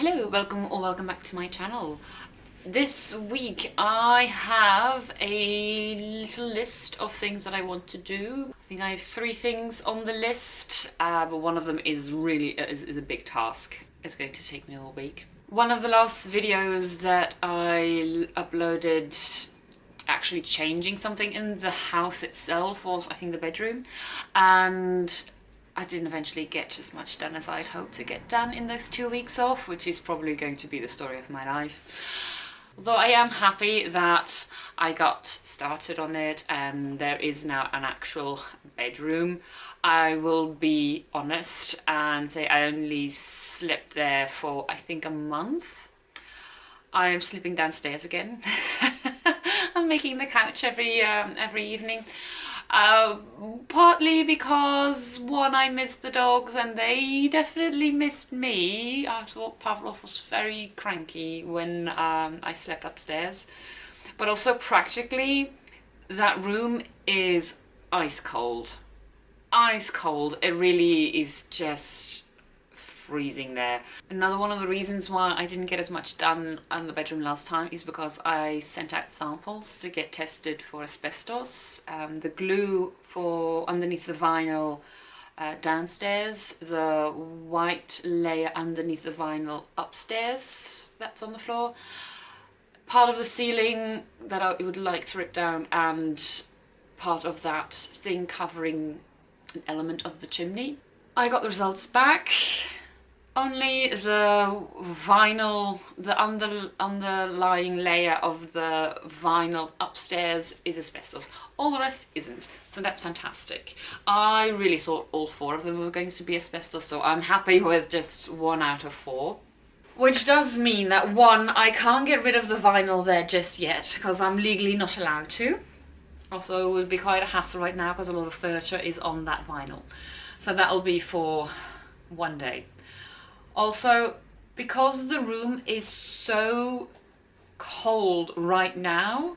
Hello, welcome back to my channel. This week I have a little list of things that I want to do. I think I have 3 things on the list, but one of them is really is a big task. It's going to take me all week. One of the last videos that I uploaded actually changing something in the house itself was, I think, the bedroom, and I didn't eventually get as much done as I'd hoped to get done in those 2 weeks off, which is probably going to be the story of my life. Although I am happy that I got started on it and there is now an actual bedroom. I will be honest and say I only slept there for, I think, a month. I am sleeping downstairs again. I'm making the couch every evening. Partly because, one, I missed the dogs and they definitely missed me. I thought Pavlov was very cranky when I slept upstairs. But also practically, that room is ice cold. Ice cold. It really is just freezing there. Another one of the reasons why I didn't get as much done in the bedroom last time is because I sent out samples to get tested for asbestos. The glue for underneath the vinyl downstairs, the white layer underneath the vinyl upstairs that's on the floor, part of the ceiling that I would like to rip down, and part of that thing covering an element of the chimney. I got the results back. Only the vinyl, the underlying layer of the vinyl upstairs is asbestos. All the rest isn't, so that's fantastic. I really thought all 4 of them were going to be asbestos, so I'm happy with just 1 out of 4. Which does mean that, 1, I can't get rid of the vinyl there just yet, because I'm legally not allowed to. Also, it would be quite a hassle right now, because a lot of furniture is on that vinyl. So that'll be for one day. Also, because the room is so cold right now,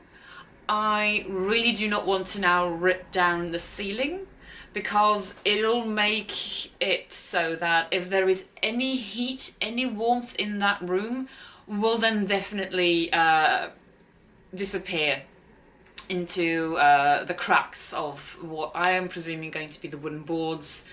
I really do not want to now rip down the ceiling, because it'll make it so that if there is any heat, any warmth in that room, will then definitely disappear into the cracks of what I am presuming going to be the wooden boards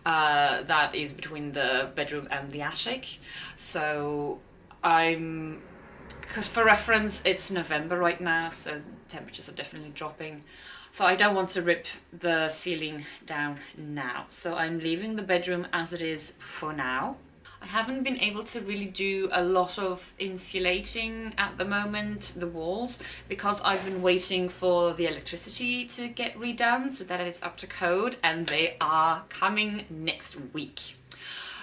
that is between the bedroom and the attic. So because for reference, it's November right now, so temperatures are definitely dropping. So I don't want to rip the ceiling down now. So I'm leaving the bedroom as it is for now. I haven't been able to really do a lot of insulating at the moment, the walls, because I've been waiting for the electricity to get redone so that it's up to code, and they are coming next week.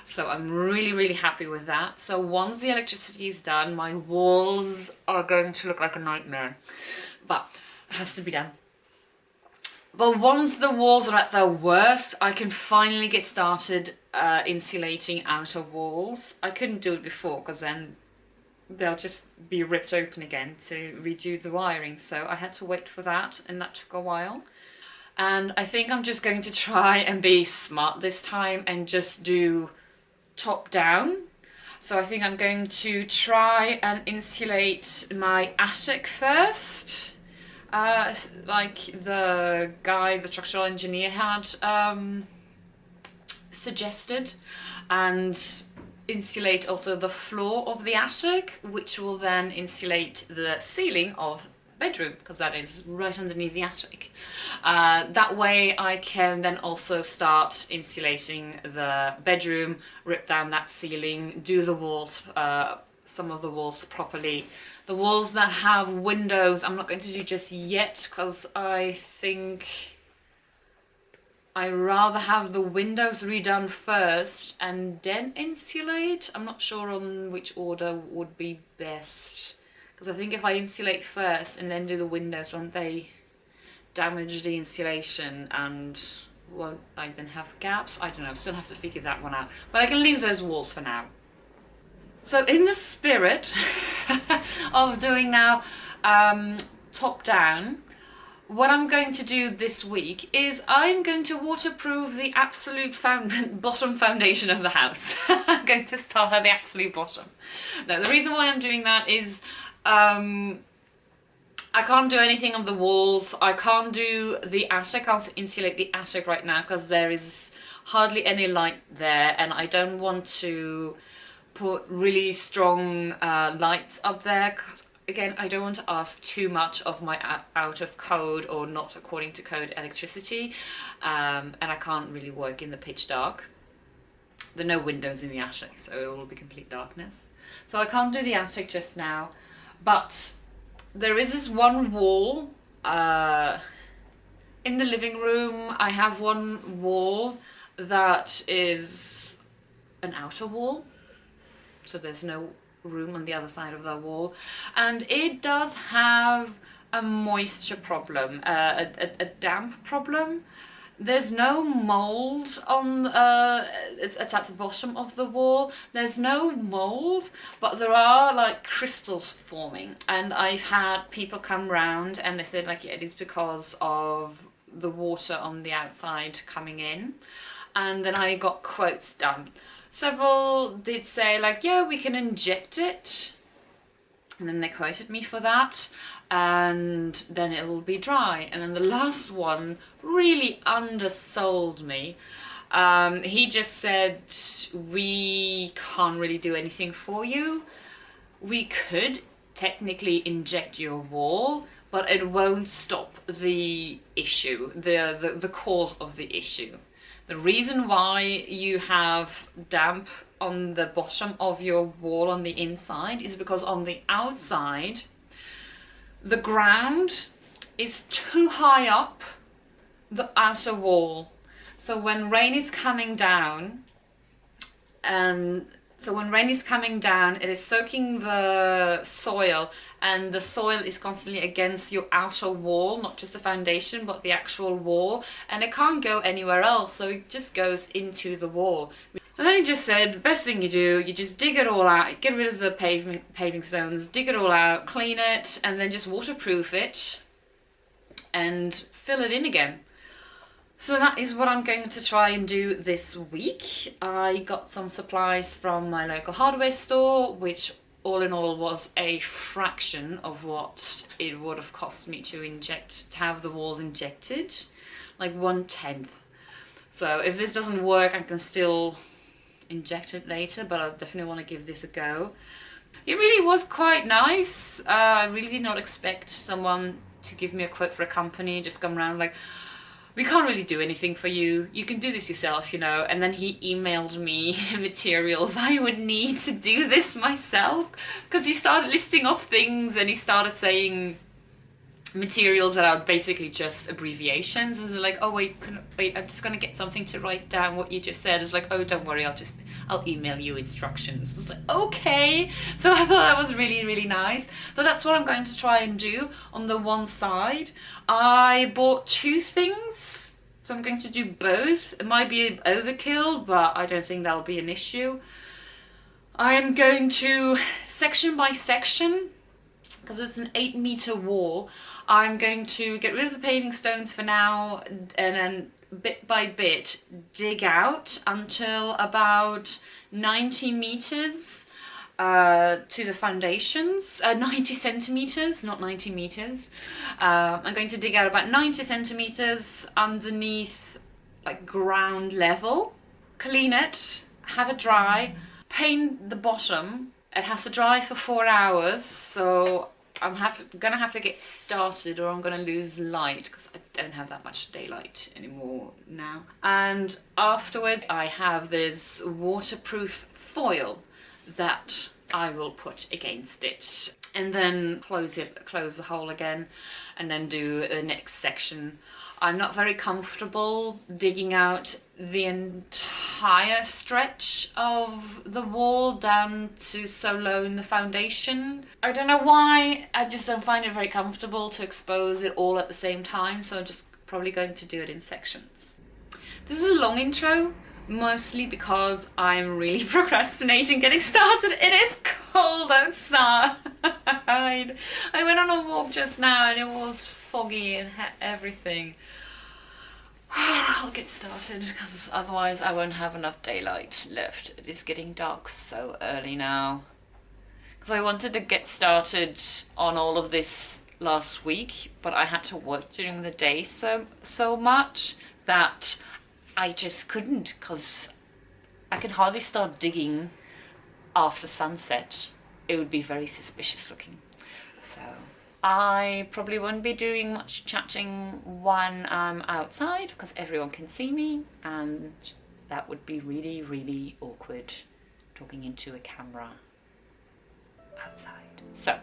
So I'm really happy with that. So once the electricity is done, my walls are going to look like a nightmare, but it has to be done. But once the walls are at their worst, I can finally get started insulating outer walls. I couldn't do it before because then they'll just be ripped open again to redo the wiring. So I had to wait for that, and that took a while. And I think I'm just going to try and be smart this time and just do top down. So I think I'm going to try and insulate my attic first. Like the guy, the structural engineer, had suggested, and insulate also the floor of the attic, which will then insulate the ceiling of the bedroom, because that is right underneath the attic. That way I can then also start insulating the bedroom, rip down that ceiling, do the walls, some of the walls properly. The walls that have windows I'm not going to do just yet, because I think I rather have the windows redone first and then insulate. I'm not sure on which order would be best, because I think if I insulate first and then do the windows, won't they damage the insulation, and won't I then have gaps? I don't know, still have to figure that one out, but I can leave those walls for now. So in the spirit of doing now top down, what I'm going to do this week is I'm going to waterproof the absolute bottom foundation of the house. I'm going to start at the absolute bottom. Now, the reason why I'm doing that is I can't do anything on the walls. I can't do the attic. I can't insulate the attic right now because there is hardly any light there, and I don't want to put really strong lights up there, because again, I don't want to ask too much of my out of code or not according to code electricity, and I can't really work in the pitch dark. There are no windows in the attic, so it will be complete darkness. So I can't do the attic just now, but there is this one wall in the living room. I have one wall that is an outer wall, so there's no room on the other side of the wall, and it does have a moisture problem, a damp problem. There's no mold on it's at the bottom of the wall. There's no mold, but there are like crystals forming, and I've had people come round and they said like, yeah, it is because of the water on the outside coming in. And then I got quotes done. Several did say like, yeah, we can inject it, and then they quoted me for that, and then it will be dry. And then the last one really undersold me. He just said, we can't really do anything for you. We could technically inject your wall, but it won't stop the issue, the cause of the issue. The reason why you have damp on the bottom of your wall on the inside is because on the outside, the ground is too high up the outer wall. So when rain is coming down, it is soaking the soil, and the soil is constantly against your outer wall, not just the foundation, but the actual wall, and it can't go anywhere else, so it just goes into the wall. And then he just said, the best thing you do, you just dig it all out, get rid of the paving stones, dig it all out, clean it, and then just waterproof it and fill it in again. So that is what I'm going to try and do this week. I got some supplies from my local hardware store, which all in all was a fraction of what it would have cost me to have the walls injected, like 1/10. So if this doesn't work, I can still inject it later, but I definitely want to give this a go. It really was quite nice. I really did not expect someone to give me a quote for a company, just come around like, we can't really do anything for you. You can do this yourself, you know. And then he emailed me materials I would need to do this myself, because he started listing off things and he started saying materials that are basically just abbreviations. And so like, oh wait, I'm just gonna get something to write down what you just said. It's like, oh, don't worry, I'll email you instructions. It's like, okay. So I thought that was really, really nice. So that's what I'm going to try and do on the one side. I bought 2 things, so I'm going to do both. It might be overkill, but I don't think that'll be an issue. I am going to, section by section, because it's an 8-meter wall, I'm going to get rid of the paving stones for now, and then bit by bit dig out until about 90 meters to the foundations, 90 centimeters, not 90 meters. I'm going to dig out about 90 centimeters underneath like ground level, clean it, have it dry, paint the bottom. It has to dry for 4 hours, so I'm gonna have to get started or I'm gonna lose light because I don't have that much daylight anymore now. And afterwards I have this waterproof foil that I will put against it, and then close the hole again, and then do the next section. I'm not very comfortable digging out the entire stretch of the wall down to so low in the foundation. I don't know why, I just don't find it very comfortable to expose it all at the same time, so I'm just probably going to do it in sections. This is a long intro, mostly because I'm really procrastinating getting started. It is cold outside. I went on a walk just now and it was foggy and everything. I'll get started because otherwise I won't have enough daylight left. It is getting dark so early now. Because I wanted to get started on all of this last week, but I had to work during the day so much that I just couldn't, because I can hardly start digging after sunset. It would be very suspicious looking. So I probably won't be doing much chatting when I'm outside because everyone can see me, and that would be really, really awkward talking into a camera outside. So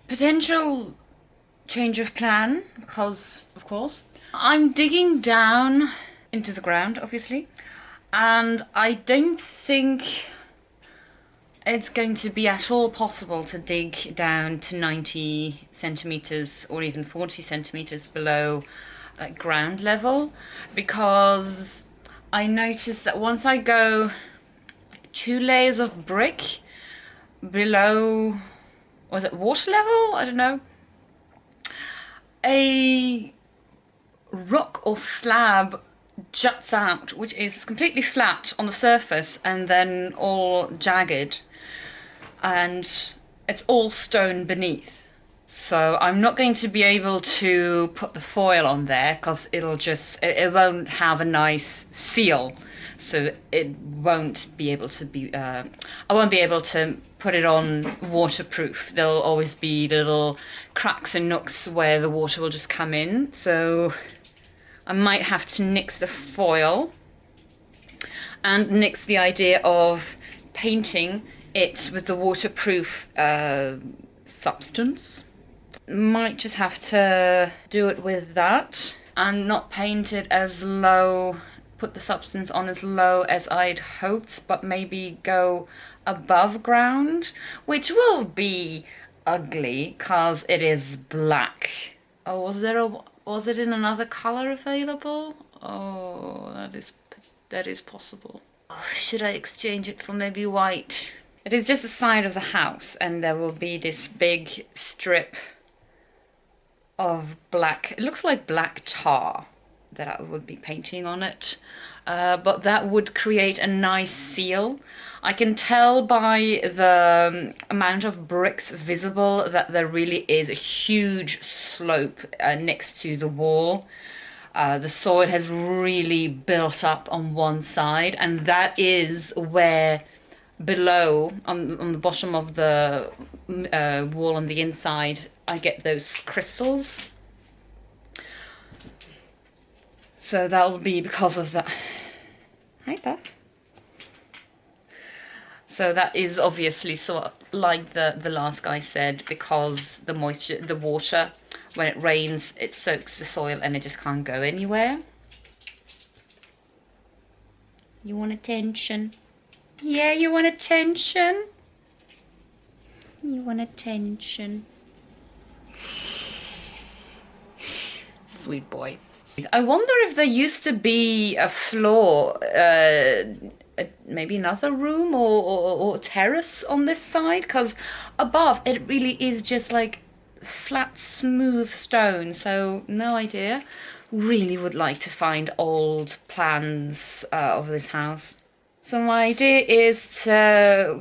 potential change of plan, because of course I'm digging down into the ground, obviously, and I don't think it's going to be at all possible to dig down to 90 centimeters or even 40 centimeters below ground level, because I noticed that once I go 2 layers of brick below, was it water level? I don't know. A rock or slab juts out, which is completely flat on the surface and then all jagged, and it's all stone beneath. So I'm not going to be able to put the foil on there because it won't have a nice seal. So it won't be able to be, I won't be able to put it on waterproof. There'll always be little cracks and nooks where the water will just come in. So I might have to nix the foil and nix the idea of painting it with the waterproof substance. Might just have to do it with that and not paint it as low, put the substance on as low as I'd hoped, but maybe go above ground, which will be ugly because it is black. Oh, was it in another color available? Oh, that is possible. Oh, should I exchange it for maybe white? It is just the side of the house, and there will be this big strip of black. It looks like black tar that I would be painting on it, but that would create a nice seal. I can tell by the amount of bricks visible that there really is a huge slope next to the wall. The soil has really built up on one side, and that is where below, on the bottom of the wall on the inside, I get those crystals. So that'll be because of that. Hi, Beth. So that is obviously sort of like the last guy said, because the moisture, the water, when it rains, it soaks the soil and it just can't go anywhere. You want attention? Yeah, you want attention? You want attention? Sweet boy. I wonder if there used to be a floor, maybe another room or terrace on this side, because above it really is just like flat, smooth stone, so no idea. really would like to find old plans of this house. So my idea is to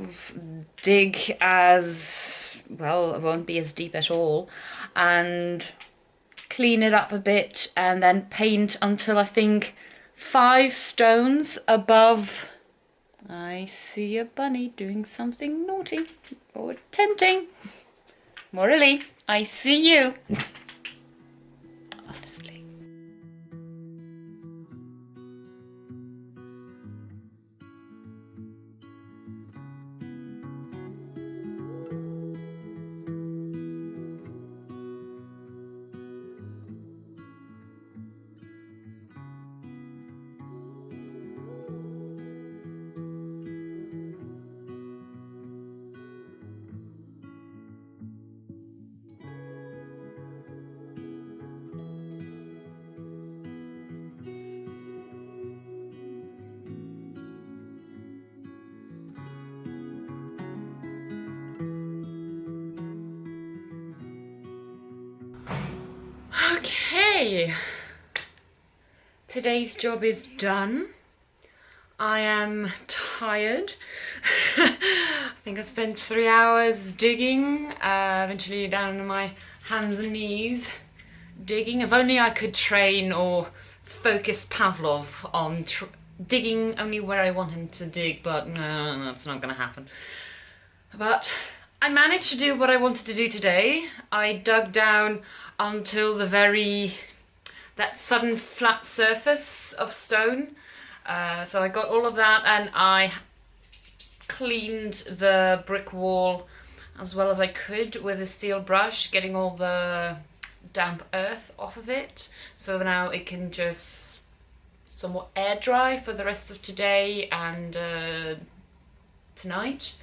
dig as, well, it won't be as deep at all, and clean it up a bit and then paint until I think 5 stones above. I see a bunny doing something naughty or tempting. Morally, I see you. Honestly. Okay, today's job is done. I am tired. I think I spent 3 hours digging, eventually down on my hands and knees digging. If only I could train or focus Pavlov on digging only where I want him to dig, but no, that's not gonna happen. But I managed to do what I wanted to do today. I dug down until that sudden flat surface of stone. So I got all of that, and I cleaned the brick wall as well as I could with a steel brush, getting all the damp earth off of it. So now it can just somewhat air dry for the rest of today and tonight.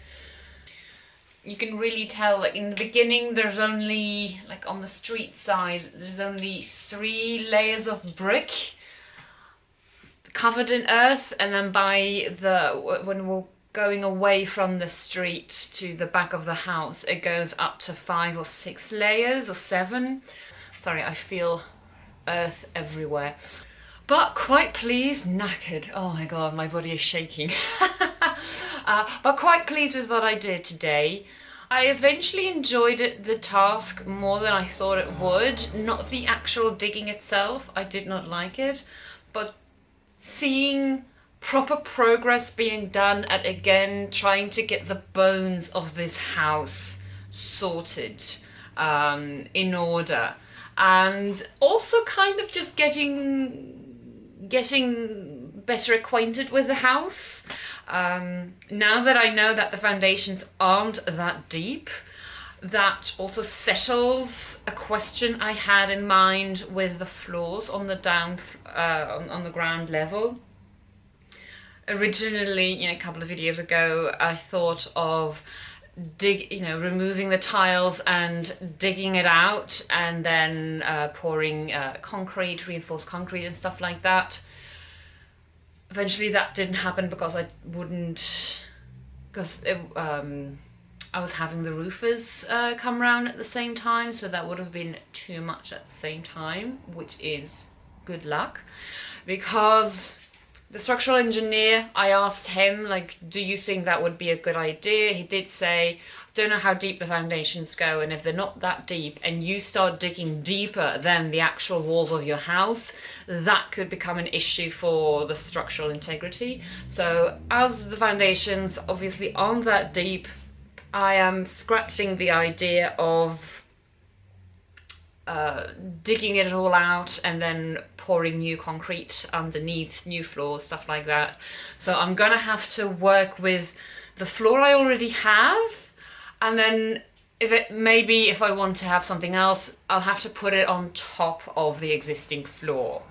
You can really tell, like in the beginning there's only, like on the street side, there's only 3 layers of brick covered in earth, and then when we're going away from the street to the back of the house, it goes up to 5 or 6 layers or 7. Sorry, I feel earth everywhere. But quite pleased, knackered. Oh my god, my body is shaking. But quite pleased with what I did today. I eventually enjoyed the task more than I thought it would. Not the actual digging itself, I did not like it, but seeing proper progress being done at, again, trying to get the bones of this house sorted, in order, and also kind of just getting better acquainted with the house. Now that I know that the foundations aren't that deep, that also settles a question I had in mind with the floors on the on the ground level. Originally, a couple of videos ago, I thought of removing the tiles and digging it out, and then pouring reinforced concrete and stuff like that. Eventually that didn't happen because I was having the roofers come around at the same time, so that would have been too much at the same time, which is good luck, because the structural engineer, I asked him, like, do you think that would be a good idea? He did say, don't know how deep the foundations go, and if they're not that deep and you start digging deeper than the actual walls of your house, that could become an issue for the structural integrity. So as the foundations obviously aren't that deep, I am scratching the idea of digging it all out and then pouring new concrete underneath, new floors, stuff like that. So I'm gonna have to work with the floor I already have, and then if I want to have something else, I'll have to put it on top of the existing floor.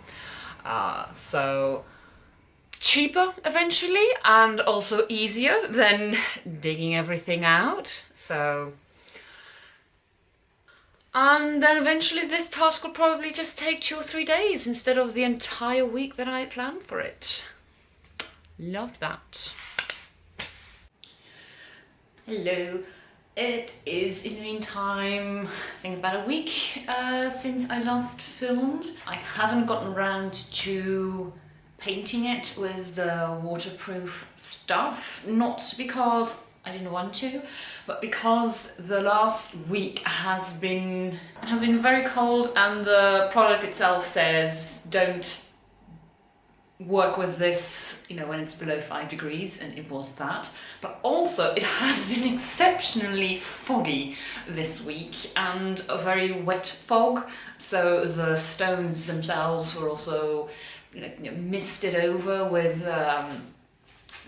So cheaper eventually, and also easier than digging everything out. And then eventually this task will probably just take 2 or 3 days instead of the entire week that I had planned for it. Love that. Hello. It is, in the meantime, I think about a week since I last filmed. I haven't gotten around to painting it with the waterproof stuff, not because I didn't want to, but because the last week has been very cold, and the product itself says don't work with this, you know, when it's below 5 degrees, and it was that. But also it has been exceptionally foggy this week, and a very wet fog, so the stones themselves were also, you know, misted over with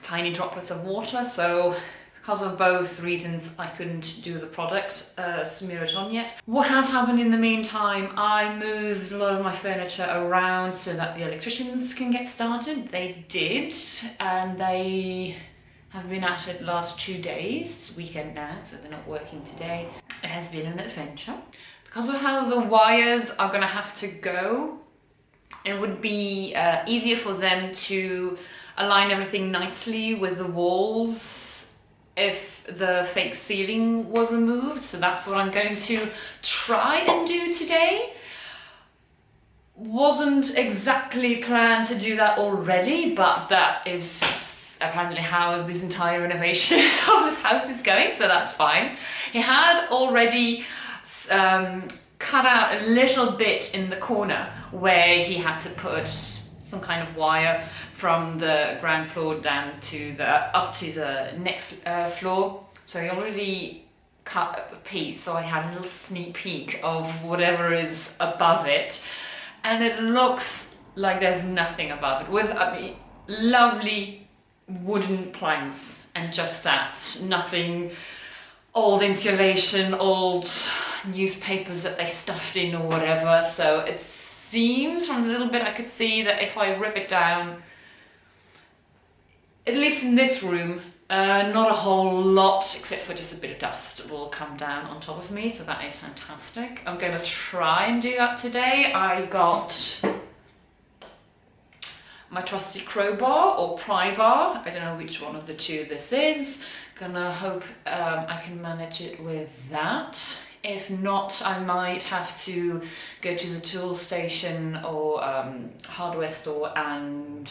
tiny droplets of water. So because of both reasons, I couldn't do the product, smear it on yet. What has happened in the meantime, I moved a lot of my furniture around so that the electricians can get started. They did, and they have been at it last 2 days. It's weekend now, so they're not working today. It has been an adventure. Because of how the wires are gonna have to go, it would be easier for them to align everything nicely with the walls if the fake ceiling were removed. So that's what I'm going to try and do today. Wasn't exactly planned to do that already, but that is apparently how this entire renovation of this house is going, so that's fine. He had already cut out a little bit in the corner where he had to put some kind of wire from the ground floor down to up to the next floor. So he already cut a piece, so I had a little sneak peek of whatever is above it, and it looks like there's nothing above it, with lovely wooden planks and just that, nothing, old insulation, old newspapers that they stuffed in or whatever. So it seems from a little bit I could see that if I rip it down, at least in this room, not a whole lot, except for just a bit of dust, will come down on top of me, so that is fantastic. I'm going to try and do that today. I got my trusty crowbar or pry bar. I don't know which one of the two this is. Gonna hope I can manage it with that. If not, I might have to go to the tool station or hardware store and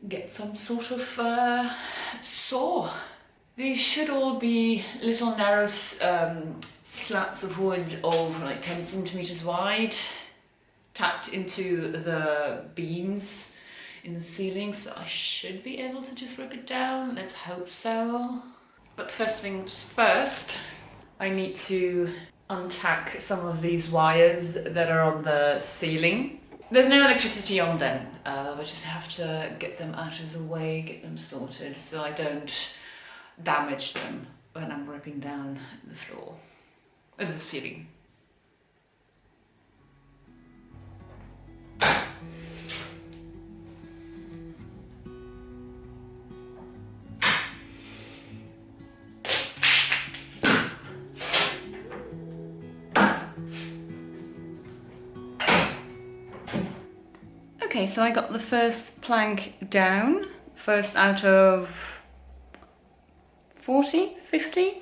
get some sort of saw. These should all be little narrow slats of wood of like 10 centimeters wide, tacked into the beams in the ceiling, so I should be able to just rip it down. Let's hope so. But first things first, I need to untack some of these wires that are on the ceiling. There's no electricity on them, I just have to get them out of the way, get them sorted so I don't damage them when I'm ripping down the floor, the ceiling. Okay, so I got the first plank down, first out of 40, 50.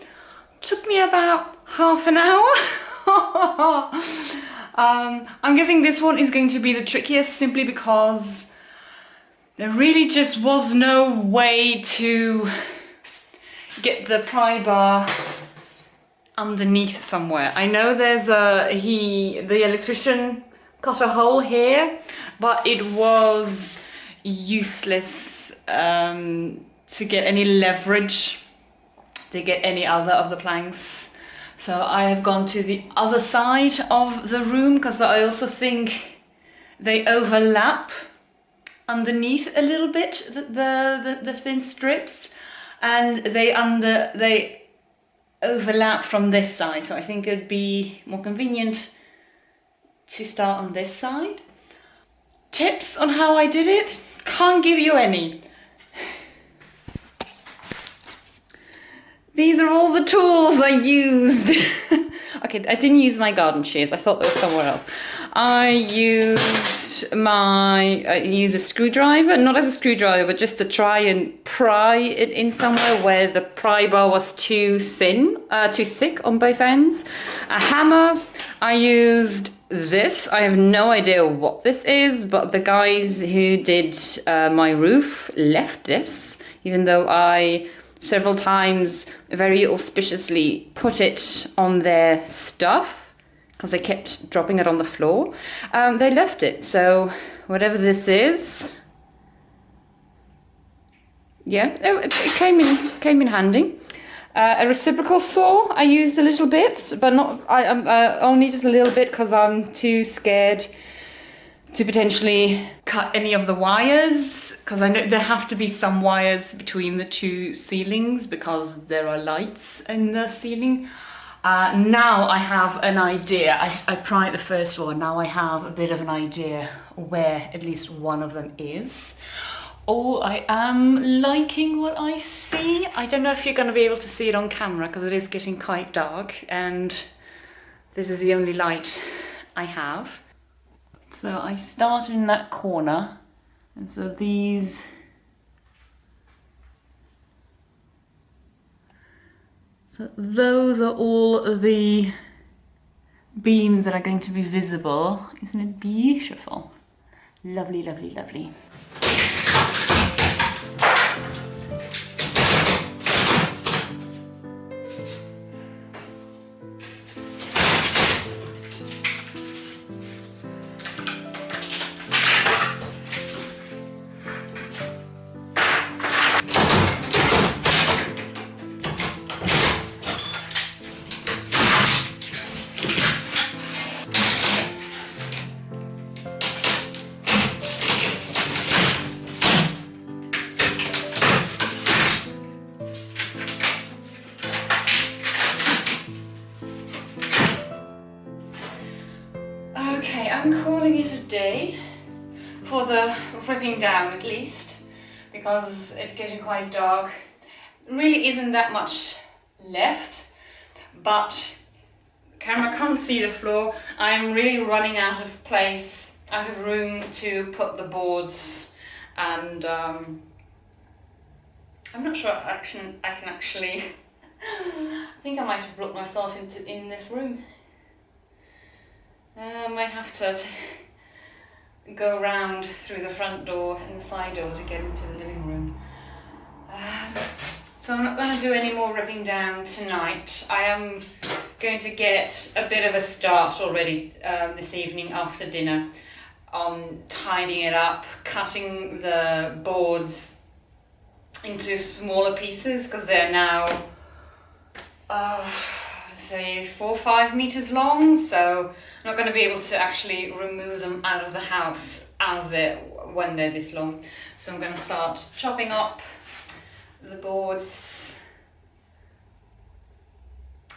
Took me about half an hour. I'm guessing this one is going to be the trickiest, simply because there really just was no way to get the pry bar underneath somewhere. I know there's the electrician cut a hole here, but it was useless to get any leverage, to get any other of the planks. So I have gone to the other side of the room, because I also think they overlap underneath a little bit, the thin strips, and they overlap from this side. So I think it'd be more convenient to start on this side. Tips on how I did it? Can't give you any. These are all the tools I used. Okay, I didn't use my garden shears. I thought they were somewhere else. I used a screwdriver, not as a screwdriver, but just to try and pry it in somewhere where the pry bar was too thick on both ends. A hammer, I used this. I have no idea what this is, but the guys who did my roof left this, even though I several times very auspiciously put it on their stuff because they kept dropping it on the floor. They left it, so whatever this is, yeah, it came in handy. A reciprocal saw I used a little bit, but not. Only just a little bit because I'm too scared to potentially cut any of the wires, because I know there have to be some wires between the two ceilings because there are lights in the ceiling. Now I have an idea. I pried the first one. Now I have a bit of an idea where at least one of them is. Oh, I am liking what I see. I don't know if you're going to be able to see it on camera because it is getting quite dark and this is the only light I have. So I started in that corner, and so these those are all the beams that are going to be visible. Isn't it beautiful? Lovely, lovely, lovely. Okay, I'm calling it a day for the ripping down at least, because it's getting quite dark. Really isn't that much left, but the camera can't see the floor. I'm really running out of place, out of room to put the boards, and I'm not sure I can actually I think I might have blocked myself in this room. I might have to go around through the front door and the side door to get into the living room. So I'm not going to do any more ripping down tonight. I am going to get a bit of a start already this evening after dinner on tidying it up, cutting the boards into smaller pieces because they're now say 4 or 5 meters long, so I'm not going to be able to actually remove them out of the house when they're this long. So I'm going to start chopping up the boards,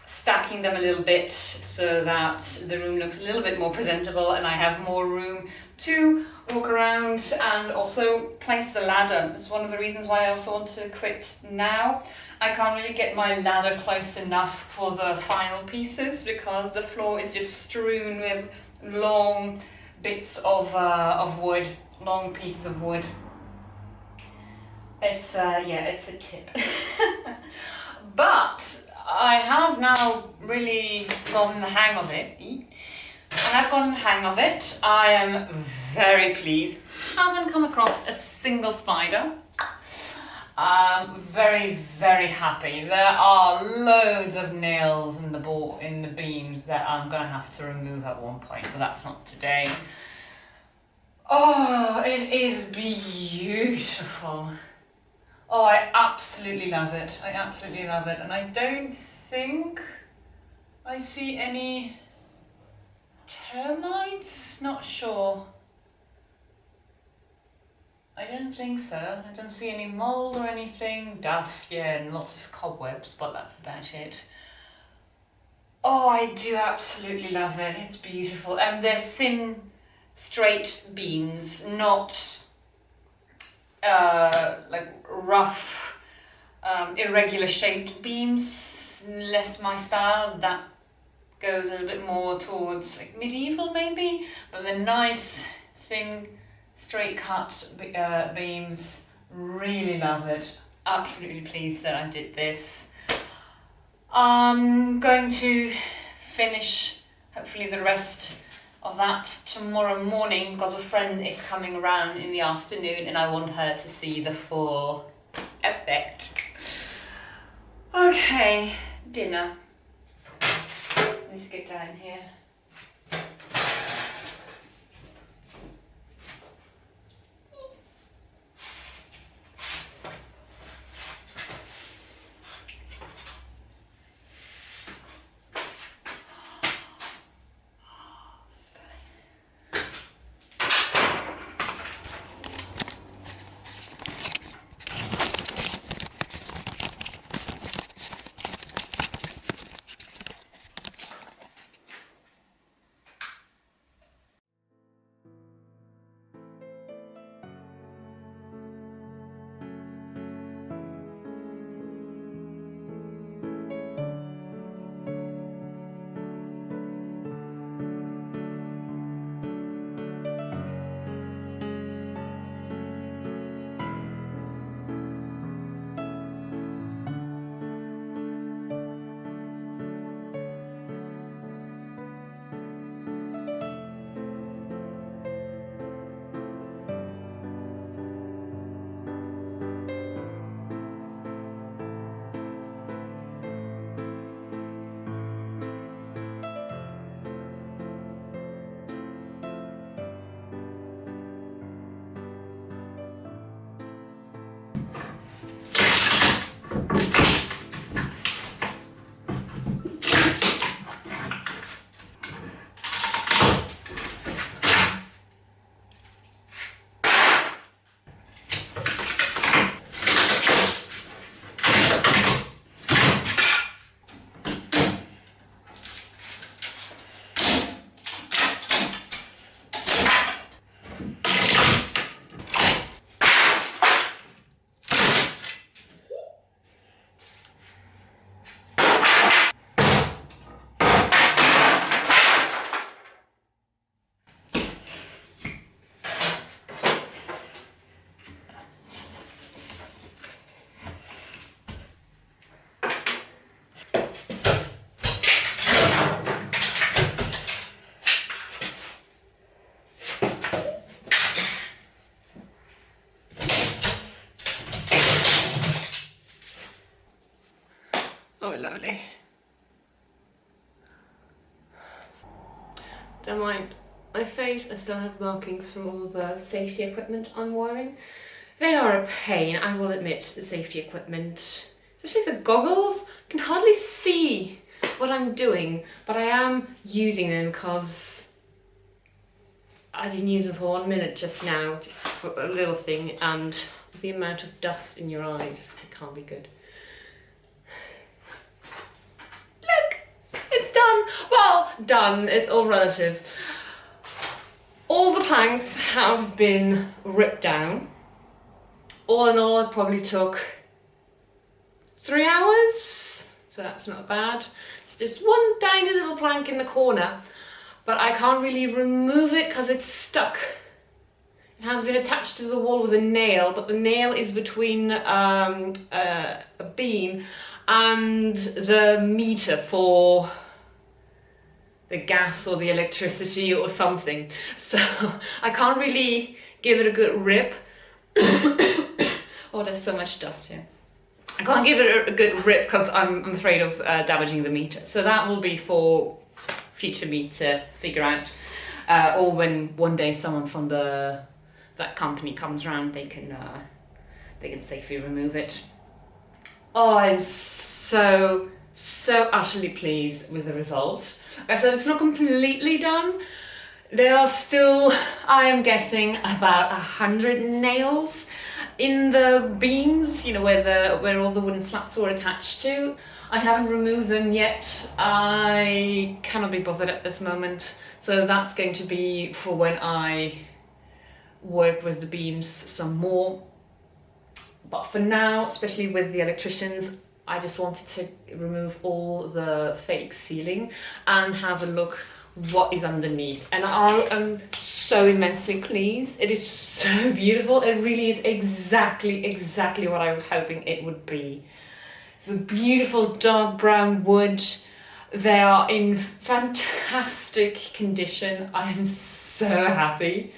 stacking them a little bit so that the room looks a little bit more presentable and I have more room to walk around and also place the ladder. It's one of the reasons why I also want to quit now. I can't really get my ladder close enough for the final pieces because the floor is just strewn with long bits of wood, long pieces of wood. It's it's a tip. But I have now really gotten the hang of it. And I've gotten the hang of it. I am very pleased. Haven't come across a single spider. Very, very happy. There are loads of nails in the beams that I'm gonna have to remove at one point, but that's not today. Oh, it is beautiful. Oh, I absolutely love it. I absolutely love it. And I don't think I see any termites? Not sure. I don't think so. I don't see any mold or anything. Dust, yeah, and lots of cobwebs, but that's about it. Oh, I do absolutely love it. It's beautiful. And they're thin, straight beams, not like rough, irregular shaped beams. Less my style. That goes a little bit more towards like medieval maybe, but they're nice, thin, straight cut beams. Really love it. absolutely pleased that I did this. I'm going to finish hopefully the rest of that tomorrow morning because a friend is coming around in the afternoon and I want her to see the full effect. Okay, dinner. Let's get down here. Oh, lovely. Don't mind my face, I still have markings from all the safety equipment I'm wearing. They are a pain, I will admit, the safety equipment. Especially the goggles, I can hardly see what I'm doing, but I am using them because I didn't use them for 1 minute just now, just for a little thing, and the amount of dust in your eyes, it can't be good. It's done. Well, done. It's all relative. All the planks have been ripped down. All in all, it probably took 3 hours, so that's not bad. It's just one tiny little plank in the corner, but I can't really remove it because it's stuck. It has been attached to the wall with a nail, but the nail is between a beam and the meter for the gas or the electricity or something. So I can't really give it a good rip. Oh, there's so much dust here. I can't give it a good rip because I'm afraid of damaging the meter. So that will be for future me to figure out. Or when one day someone from that company comes around, they can safely remove it. Oh, I'm so utterly pleased with the result. Like I said, it's not completely done. There are still, I am guessing, about 100 nails in the beams, you know, where all the wooden slats were attached to. I haven't removed them yet. I cannot be bothered at this moment. So that's going to be for when I work with the beams some more. But for now, especially with the electricians, I just wanted to remove all the fake ceiling and have a look what is underneath, and I am so immensely pleased. It is so beautiful. It really is exactly what I was hoping it would be. It's a beautiful dark brown wood. They are in fantastic condition. I am so happy.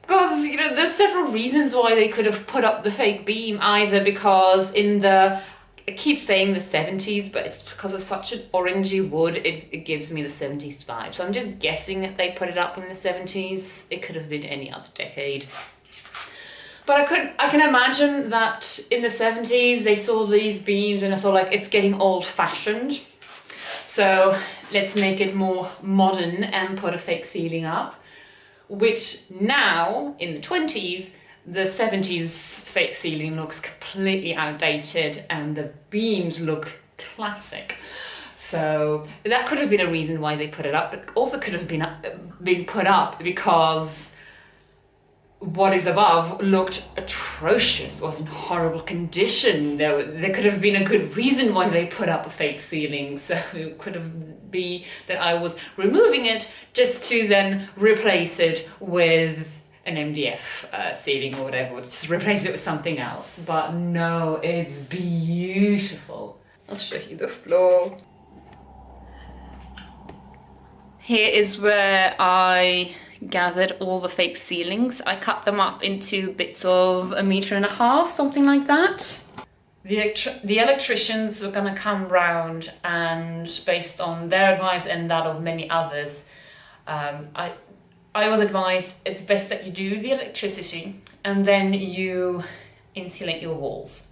Because, you know, there's several reasons why they could have put up the fake beam, either because in the, I keep saying the 70s, but it's because of such an orangey wood, it gives me the 70s vibe. So I'm just guessing that they put it up in the 70s. It could have been any other decade. But I can imagine that in the 70s they saw these beams and I thought, like, it's getting old-fashioned. So let's make it more modern and put a fake ceiling up. Which now, in the 20s, the 70s fake ceiling looks completely outdated and the beams look classic. So that could have been a reason why they put it up, but also could have been put up because what is above looked atrocious, was in horrible condition. There could have been a good reason why they put up a fake ceiling. So it could have been that I was removing it just to then replace it with an MDF ceiling or whatever, just replace it with something else. But no, it's beautiful. I'll show you the floor. Here is where I gathered all the fake ceilings. I cut them up into bits of 1.5 meters, something like that. The electricians were going to come round, and based on their advice and that of many others, I was advised it's best that you do the electricity and then you insulate your walls.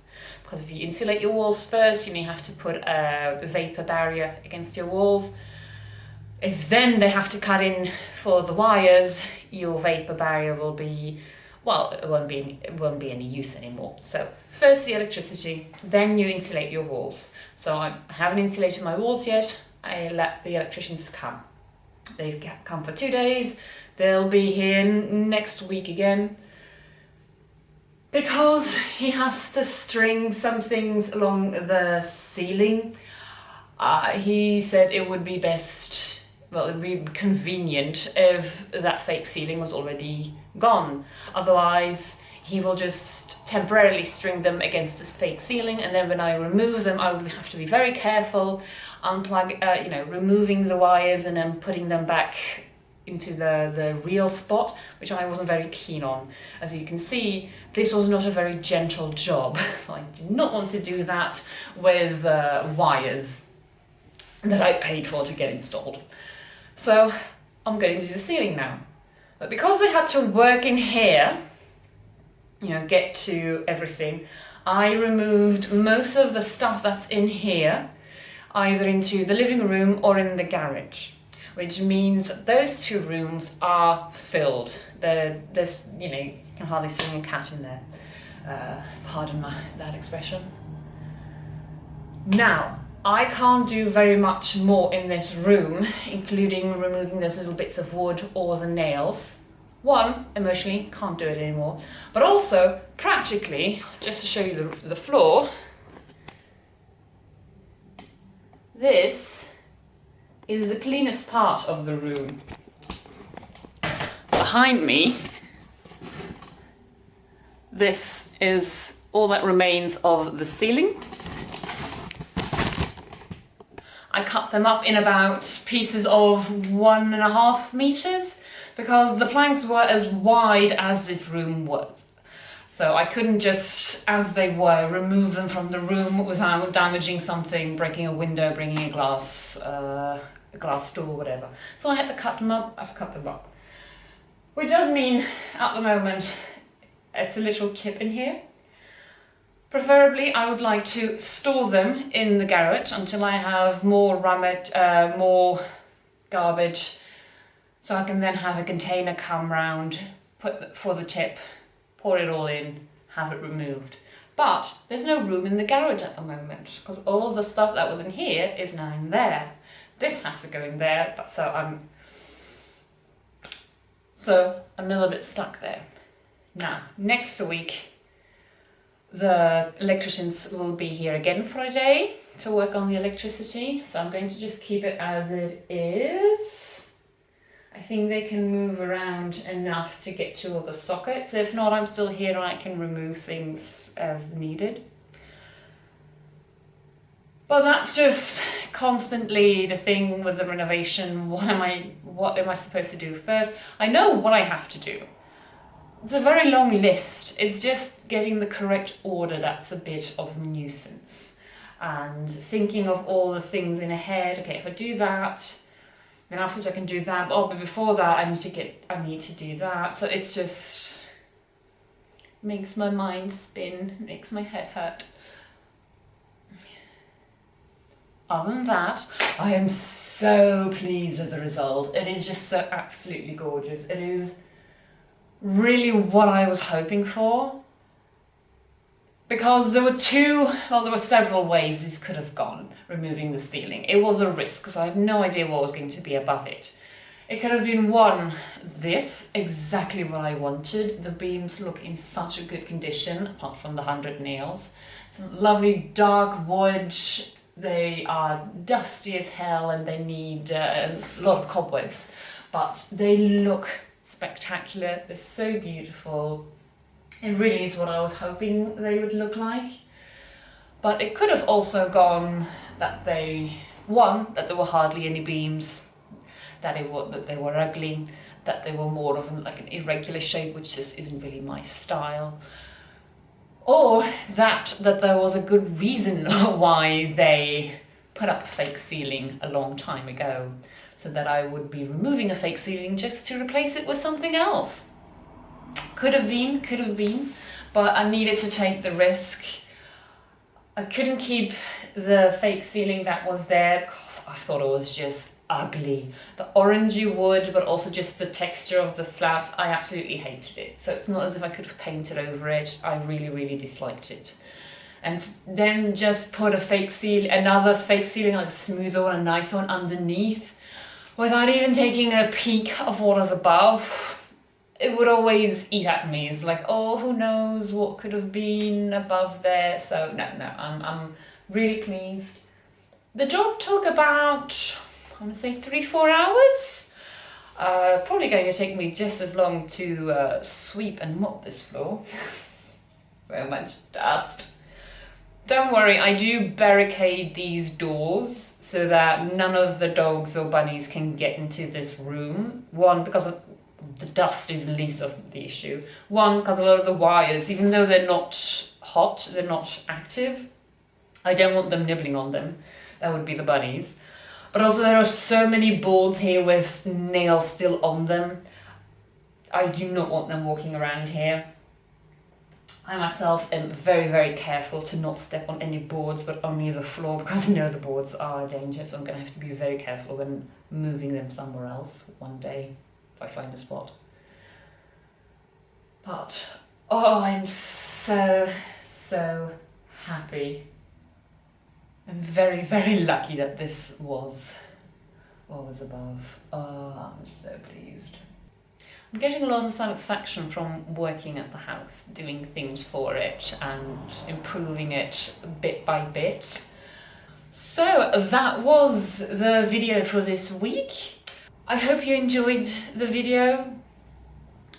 Because if you insulate your walls first, you may have to put a vapor barrier against your walls. If then they have to cut in for the wires, your vapor barrier will be, well, it won't be any use anymore. So first the electricity, then you insulate your walls. So I haven't insulated my walls yet. I let the electricians come. They've come for 2 days. They'll be here next week again, because he has to string some things along the ceiling. He said it would be best, well, it would be convenient if that fake ceiling was already gone. Otherwise, he will just temporarily string them against this fake ceiling, and then when I remove them, I would have to be very careful, removing the wires and then putting them back into the real spot, which I wasn't very keen on. As you can see, this was not a very gentle job. I did not want to do that with wires that I paid for to get installed. So I'm going to do the ceiling now. But because they had to work in here, get to everything, I removed most of the stuff that's in here, either into the living room or in the garage, which means those 2 rooms are filled. There's, you can hardly swing a cat in there. Pardon that expression. Now, I can't do very much more in this room, including removing those little bits of wood or the nails. One, emotionally, can't do it anymore. But also, practically, just to show you the floor, this is the cleanest part of the room. Behind me, this is all that remains of the ceiling. I cut them up in about pieces of 1.5 meters because the planks were as wide as this room was. So I couldn't just, as they were, remove them from the room without damaging something, breaking a window, bringing a glass stool, whatever. So I had to cut them up. I've cut them up. Which does mean, at the moment, it's a little tip in here. Preferably, I would like to store them in the garage until I have more more garbage, so I can then have a container come round, put for the tip, pour it all in, have it removed. But there's no room in the garage at the moment because all of the stuff that was in here is now in there. This has to go in there, but so I'm a little bit stuck there. Now, next week, The electricians will be here again for a day to work on the electricity, so I'm going to just keep it as it is. I think they can move around enough to get to all the sockets. If not, I'm still here and I can remove things as needed. But that's just constantly the thing with the renovation. What am I supposed to do first? I know what I have to do. It's a very long list. It's just getting the correct order that's a bit of a nuisance. And thinking of all the things in a head. Okay, if I do that, then afterwards I can do that. Oh, but before that I need to do that. So it's just makes my mind spin, makes my head hurt. Other than that, I am so pleased with the result. It is just so absolutely gorgeous. It is really what I was hoping for. Because there were several ways this could have gone, removing the ceiling. It was a risk, because I have no idea what was going to be above it. It could have been one, this, exactly what I wanted. The beams look in such a good condition, apart from the 100 nails. Some lovely dark wood. They are dusty as hell and they need a lot of cobwebs, but they look spectacular. They're so beautiful. It really is what I was hoping they would look like. But it could have also gone that there were hardly any beams, that they were ugly, that they were more of an irregular shape, which just isn't really my style. Or that there was a good reason why they put up a fake ceiling a long time ago, so that I would be removing a fake ceiling just to replace it with something else. Could have been, but I needed to take the risk. I couldn't keep the fake ceiling that was there because I thought it was just ugly. The orangey wood, but also just the texture of the slabs, I absolutely hated it. So it's not as if I could have painted over it. I really, really disliked it. And then just put another fake ceiling, like a smoother one, a nice one underneath, without even taking a peek of what was above. It would always eat at me. It's like, oh, who knows what could have been above there. So no, I'm really pleased. The job took about, I'm gonna say 3-4 hours. Probably going to take me just as long to sweep and mop this floor. So much dust. Don't worry, I do barricade these doors so that none of the dogs or bunnies can get into this room. One, because the dust is the least of the issue. One, because a lot of the wires, even though they're not hot, they're not active, I don't want them nibbling on them. That would be the bunnies. But also there are so many boards here with nails still on them. I do not want them walking around here. I myself am very, very careful to not step on any boards, but only the floor, because I know the boards are a danger, so I'm going to have to be very careful when moving them somewhere else one day, if I find a spot. But, oh, I'm so, so happy. I'm very, very lucky that this was what was above. Oh, I'm so pleased. I'm getting a lot of satisfaction from working at the house, doing things for it and improving it bit by bit. So that was the video for this week. I hope you enjoyed the video.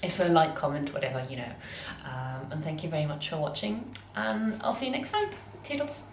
If so, like, comment, whatever, you know. And thank you very much for watching, and I'll see you next time. Toodles.